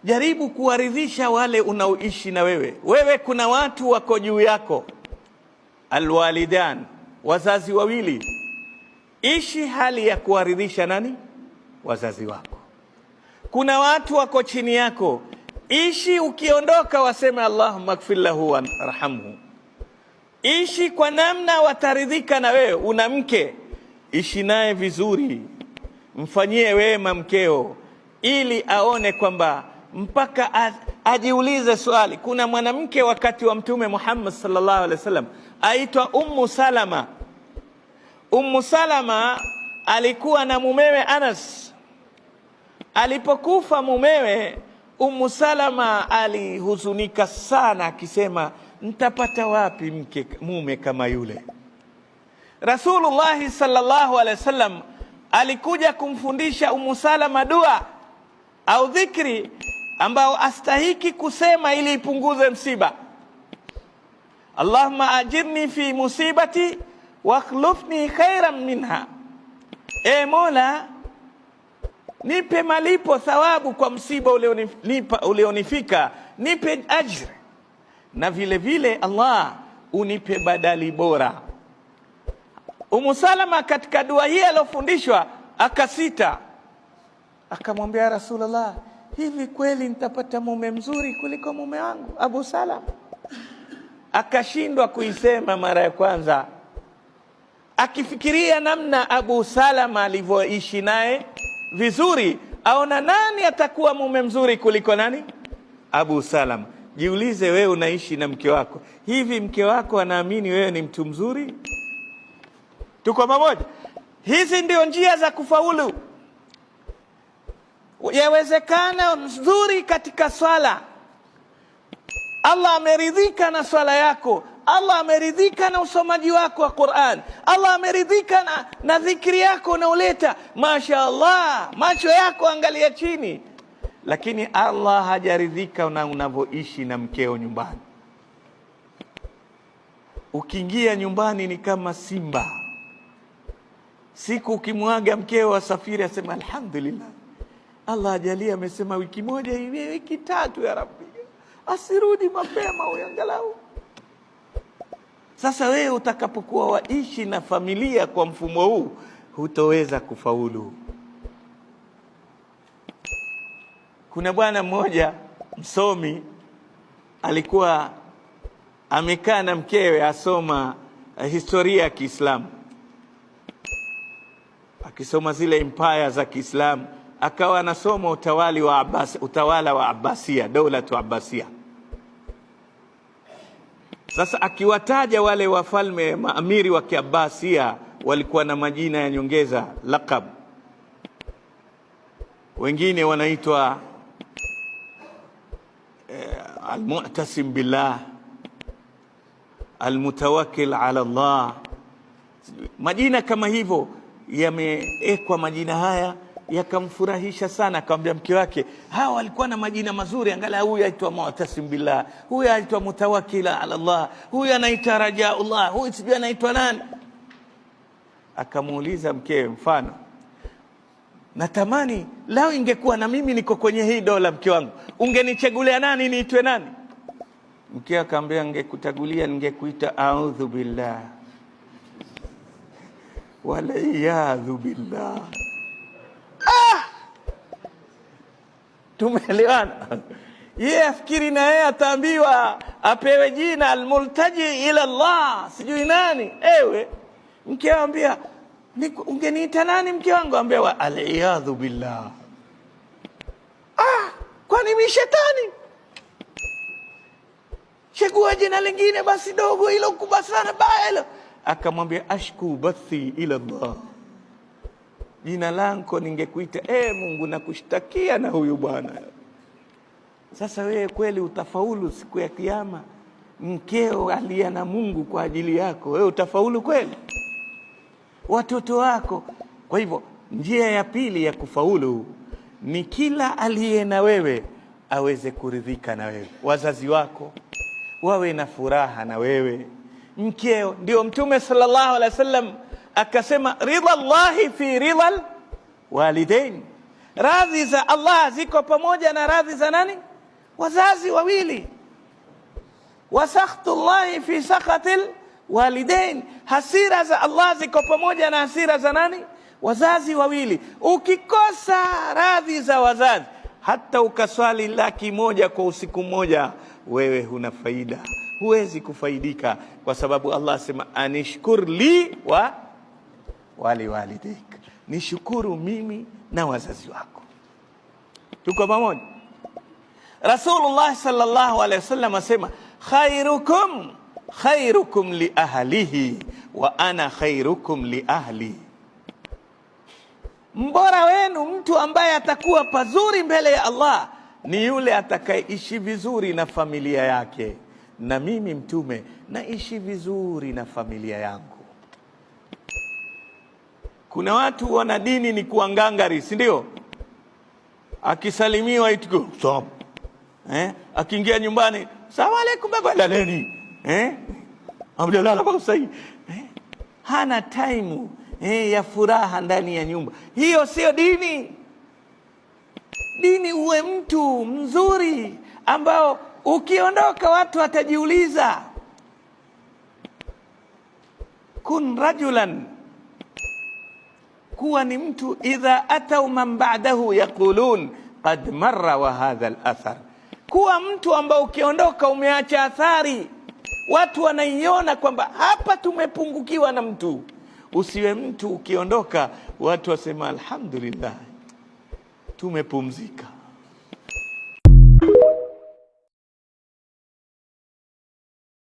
jaribu kuwaridhisha wale unaoishi na wewe. Wewe kuna watu wako juu yako, alwalidan, wazazi wawili. Ishi hali ya kuwaridhisha nani? Wazazi wako. Kuna watu wako chini yako, ishi ukiondoka waseme Allahumma ighfir lahu warhamhu. Ishi kwa namna wataridhika na wewe. Una mke, ishi naye vizuri, mfanyie wema mkeo, ili aone kwamba mpaka ajiulize swali. Kuna mwanamke wakati wa Mtume Muhammad sallallahu alaihi wasallam aitwa Ummu Salama. Ummu Salama alikuwa na mumewe Anas. Alipokufa mumewe, Ummu Salama alihuzunika sana, akisema nitapata wapi mume kama yule? Rasulullah sallallahu alaihi wasallam alikuja kumfundisha Ummu Salama dua au dhikri ambao astahiki kusema ili ipunguze msiba. Allahumma ajirni fi musibati wa akhlifni khairan minha. E Mola, nipe malipo, thawabu kwa msiba ulionifika, nipe ajr, na vile vile Allah unipe badali bora. Ummu Salama katika dua hii alofundishwa akasita, akamwambia Rasulullah, hivi kweli nitapata mume mzuri kuliko mume wangu Abu Salama? Akashindwa kuisema mara ya kwanza, akifikiria namna Abu Salama alivyoishi naye vizuri, aona nani atakuwa mume mzuri kuliko nani? Abu Salama. Jiulize wewe, unaishi na mke wako, hivi mke wako anaamini wewe ni mtu mzuri? Tuko pamoja? Hizi ndio njia za kufaulu. Yawezekana mzuri katika swala, Allah ameridhika na swala yako, Allah ameridhika na usomaji wako wa Qur'an, Allah ameridhika na dhikri yako unaoleta, mashaallah, macho yako angalia chini, lakini Allah hajaridhika na unavyoishi na mkeo nyumbani. Ukiingia nyumbani ni kama simba. Siku ukimwaga mkeo asafiri, asema alhamdulillah, Allah ajalia amesema wiki moja hivi, wiki tatu ya Rabbi, asirudi mapema uangalau. Sasa wewe utakapokuwa waishi na familia kwa mfumo huu, hutoweza kufaulu. Kuna bwana mmoja msomi alikuwa amekaa na mkewe asoma historia ya Kiislamu, akisoma zile empire za Kiislamu, akawa anasoma utawala wa Abbasia, daulatu Abbasia. Sasa akiwataja wale wafalme maamiri wa Kiabbasia, walikuwa na majina ya nyongeza, laqab. Wengine wanaitwa al-mu'tasim billah, al-mutawakkil ala Allah. Majina kama hivyo yameekwa. Majina haya yakamfurahisha sana, akamwambia mke wake, hawa walikuwa na majina mazuri, angalia huyu aitwa mu'tasim billah, huyu aitwa mutawakkil ala Allah, huyu anaitwa rajaullah, huyu sijui anaitwa nani. Akamuuliza mkewe, mfano, natamani lao ingekuwa na mimi niko kwenye hii dola, mke wangu, ungenichagulia nani niitwe nani? Mke akamwambia, ningekutagulia ningekuita a'udhu billah wala iyadhu billah. Tumeelewana? Yeye afikiri na yeye ataambiwa apewe jina almultaji ila Allah sijui nani. Ewe mke anambia, ungeniita nani mke wangu? Ambewa al-iyadhu billah. Kwani mimi shetani? Chagua jina lingine basi dogo, ilo kubwa sana baya hilo. Akamwambia, ashku bathi ila Allah, jina langu ningekuita Mungu nakushtakia na huyu bwana. Sasa wewe kweli utafaulu siku ya Kiyama? Mkeo alia na Mungu kwa ajili yako, wewe utafaulu kweli? Watoto wako. Kwa hivyo njia ya pili ya kufaulu ni kila aliye na wewe aweze kuridhika na wewe, wazazi wako wawe na furaha na wewe, mkeo. Ndio Mtume sallallahu alaihi wasallam akasema, ridha Allahi fi ridha walidain, Radhi za Allah ziko pamoja na radhi za nani? Wazazi wawili. Wa sakhtullahi fi sakhatil walidain, hasira za Allah ziko pamoja na hasira za nani? Wazazi wawili. Ukikosa radhi za wazazi, hata ukaswali 100,000 kwa usiku mmoja, wewe huna faida, huwezi kufaidika, kwa sababu Allah asema anishkur li wa waliwalidaik, nishukuru mimi na wazazi wako. Tuko pamoja? Rasulullah sallallahu alaihi wasallam asema khairukum li ahlihi wa ana khairukum li ahli. Mbora wenu, mtu ambaye atakuwa pazuri mbele ya Allah, ni yule atakayeishi vizuri na familia yake, na mimi mtume naishi vizuri na familia yangu. Kuna watu wana dini ni kuangangari, si ndio? Akisalimiwa ituko stop, akiingia nyumbani salamu alaykum baba laleni, Abdullah baba sahi, hana time ya furaha ndani ya nyumba. Hiyo sio dini. Dini uwe mtu mzuri ambao ukiondoka watu watajiuliza. Kun rajulan, kuwa ni mtu idha atau man ba'dahu yaqulun qad marra wa hadha al-athar. Kuwa mtu ambao ukiondoka umeacha athari, watu wanaiona kwamba hapa tumepungukiwa na mtu. Usiwe mtu ukiondoka watu wasema alhamdulillah tumepumzika.